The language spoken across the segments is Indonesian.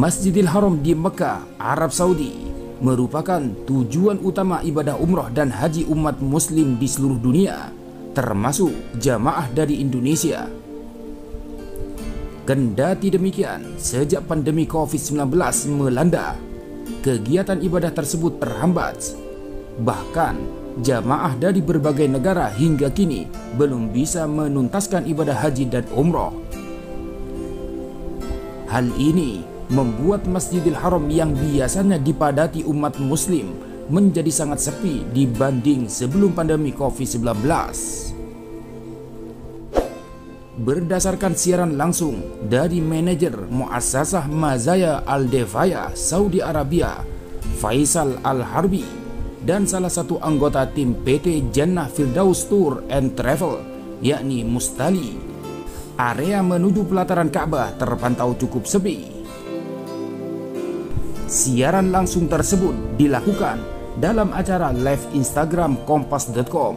Masjidil Haram di Mekah, Arab Saudi merupakan tujuan utama ibadah umroh dan haji umat muslim di seluruh dunia, termasuk jamaah dari Indonesia. Kendati demikian, sejak pandemi COVID-19 melanda, kegiatan ibadah tersebut terhambat. Bahkan, jamaah dari berbagai negara hingga kini belum bisa menuntaskan ibadah haji dan umroh. Hal ini membuat Masjidil Haram yang biasanya dipadati umat muslim menjadi sangat sepi dibanding sebelum pandemi COVID-19. Berdasarkan siaran langsung dari manajer Muassasah Mazaya Al-Defaya Saudi Arabia, Faisal Al-Harbi, dan salah satu anggota tim PT Jannah Firdaus Tour and Travel, yakni Mustali, area menuju pelataran Ka'bah terpantau cukup sepi. Siaran langsung tersebut dilakukan dalam acara live Instagram Kompas.com,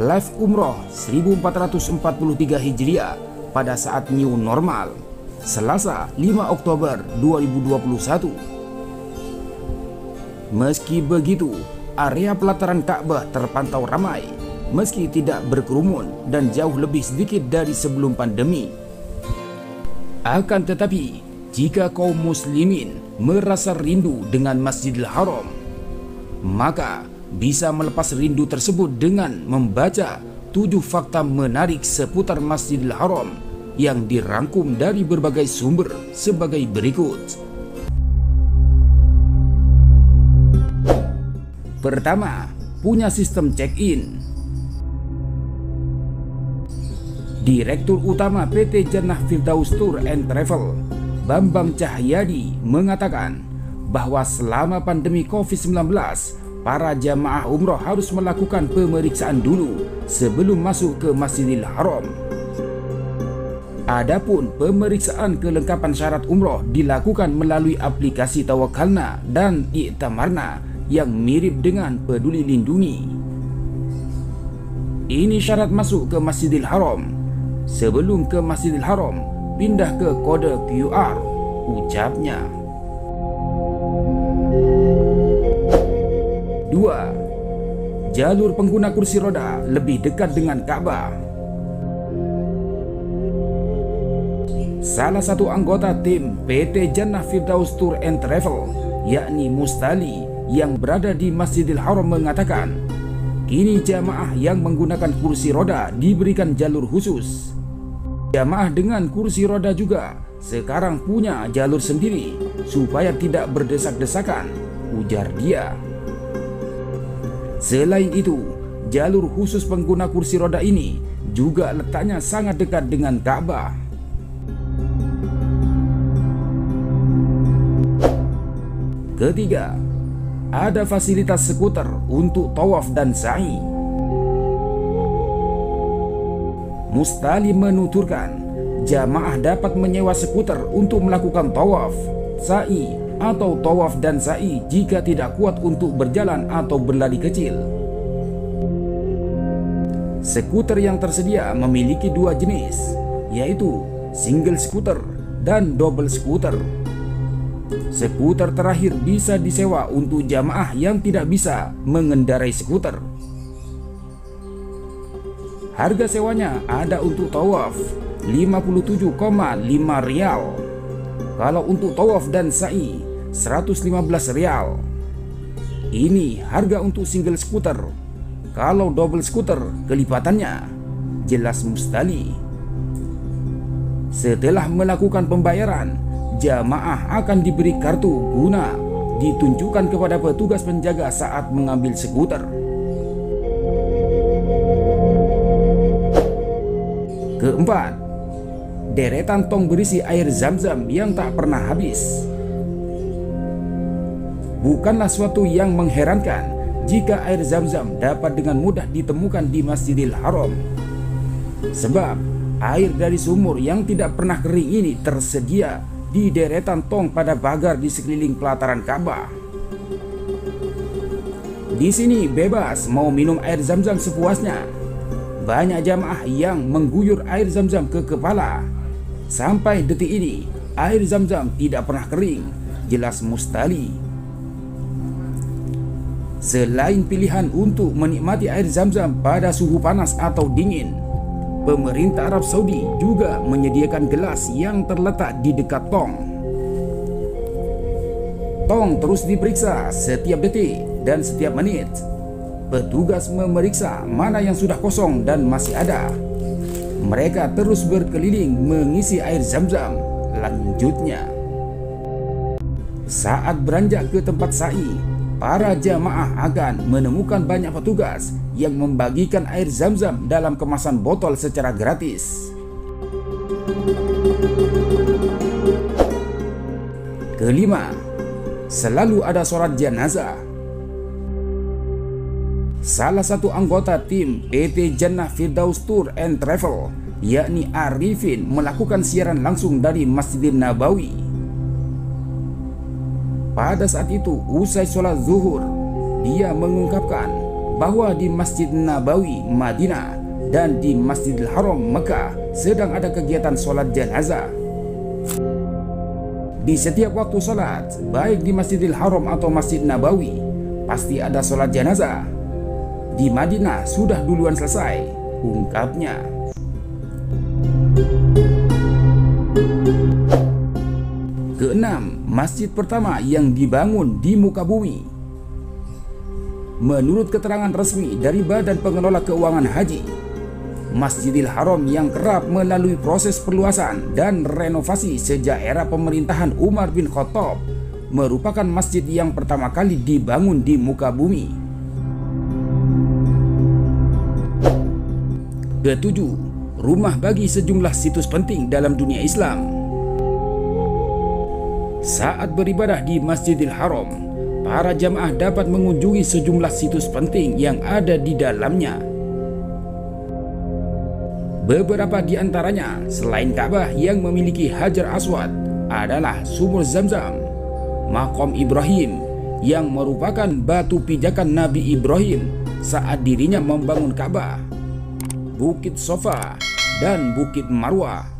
live umroh 1443 Hijriah pada saat new normal, Selasa 5 Oktober 2021. Meski begitu, area pelataran Ka'bah terpantau ramai meski tidak berkerumun dan jauh lebih sedikit dari sebelum pandemi. Akan tetapi, jika kaum muslimin merasa rindu dengan Masjidil Haram, maka bisa melepas rindu tersebut dengan membaca 7 fakta menarik seputar Masjidil Haram yang dirangkum dari berbagai sumber sebagai berikut. Pertama, punya sistem check-in. Direktur Utama PT Jannah Firdaus Tour and Travel, Bambang Cahyadi, mengatakan bahwa selama pandemi COVID-19, para jamaah umroh harus melakukan pemeriksaan dulu sebelum masuk ke Masjidil Haram. Adapun pemeriksaan kelengkapan syarat umroh dilakukan melalui aplikasi Tawakkalna dan I'tamarna yang mirip dengan Peduli Lindungi. Ini syarat masuk ke Masjidil Haram. Sebelum ke Masjidil Haram, pindah ke kode QR, ucapnya. 2. Jalur pengguna kursi roda lebih dekat dengan Ka'bah. Salah satu anggota tim PT Jannah Firdaus Tour and Travel, yakni Mustali, yang berada di Masjidil Haram mengatakan, kini jamaah yang menggunakan kursi roda diberikan jalur khusus. Jamaah dengan kursi roda juga sekarang punya jalur sendiri supaya tidak berdesak-desakan, ujar dia. Selain itu, jalur khusus pengguna kursi roda ini juga letaknya sangat dekat dengan Ka'bah. Ketiga, ada fasilitas skuter untuk tawaf dan sa'i. Mustali menuturkan, jamaah dapat menyewa skuter untuk melakukan tawaf, sa'i, atau tawaf dan sa'i jika tidak kuat untuk berjalan atau berlari kecil. Skuter yang tersedia memiliki 2 jenis, yaitu single skuter dan double skuter. Skuter terakhir bisa disewa untuk jamaah yang tidak bisa mengendarai skuter. Harga sewanya ada untuk tawaf 57,5 rial. Kalau untuk tawaf dan sa'i 115 rial. Ini harga untuk single skuter. Kalau double skuter kelipatannya, jelas Mustali. Setelah melakukan pembayaran, jamaah akan diberi kartu guna ditunjukkan kepada petugas penjaga saat mengambil skuter. Keempat, deretan tong berisi air zam-zam yang tak pernah habis. Bukanlah suatu yang mengherankan jika air zam-zam dapat dengan mudah ditemukan di Masjidil Haram. Sebab air dari sumur yang tidak pernah kering ini tersedia di deretan tong pada pagar di sekeliling pelataran Ka'bah. Di sini bebas mau minum air zam-zam sepuasnya. Banyak jamaah yang mengguyur air zam-zam ke kepala. Sampai detik ini, air Zam-Zam tidak pernah kering, jelas mustahil. Selain pilihan untuk menikmati air Zam-Zam pada suhu panas atau dingin, pemerintah Arab Saudi juga menyediakan gelas yang terletak di dekat tong. Tong terus diperiksa setiap detik dan setiap menit. Petugas memeriksa mana yang sudah kosong dan masih ada. Mereka terus berkeliling mengisi air Zam-Zam. Lanjutnya, saat beranjak ke tempat sa'i, para jamaah akan menemukan banyak petugas yang membagikan air Zam-Zam dalam kemasan botol secara gratis. Kelima, selalu ada sholat jenazah. Salah satu anggota tim PT Jannah Firdaus Tour and Travel, yakni Arifin, melakukan siaran langsung dari Masjidil Nabawi. Pada saat itu, usai sholat zuhur, dia mengungkapkan bahwa di Masjid Nabawi Madinah dan di Masjidil Haram Mekah sedang ada kegiatan sholat jenazah. Di setiap waktu sholat, baik di Masjidil Haram atau Masjid Nabawi, pasti ada sholat jenazah. Di Madinah sudah duluan selesai, ungkapnya. Keenam, masjid pertama yang dibangun di muka bumi. Menurut keterangan resmi dari Badan Pengelola Keuangan Haji, Masjidil Haram yang kerap melalui proses perluasan dan renovasi sejak era pemerintahan Umar bin Khattab merupakan masjid yang pertama kali dibangun di muka bumi. Ketujuh, rumah bagi sejumlah situs penting dalam dunia Islam. Saat beribadah di Masjidil Haram, para jamaah dapat mengunjungi sejumlah situs penting yang ada di dalamnya. Beberapa di antaranya, selain Ka'bah yang memiliki Hajar Aswad, adalah Sumur Zam-Zam, Maqam Ibrahim yang merupakan batu pijakan Nabi Ibrahim saat dirinya membangun Ka'bah, Bukit Sofa, dan Bukit Marwah.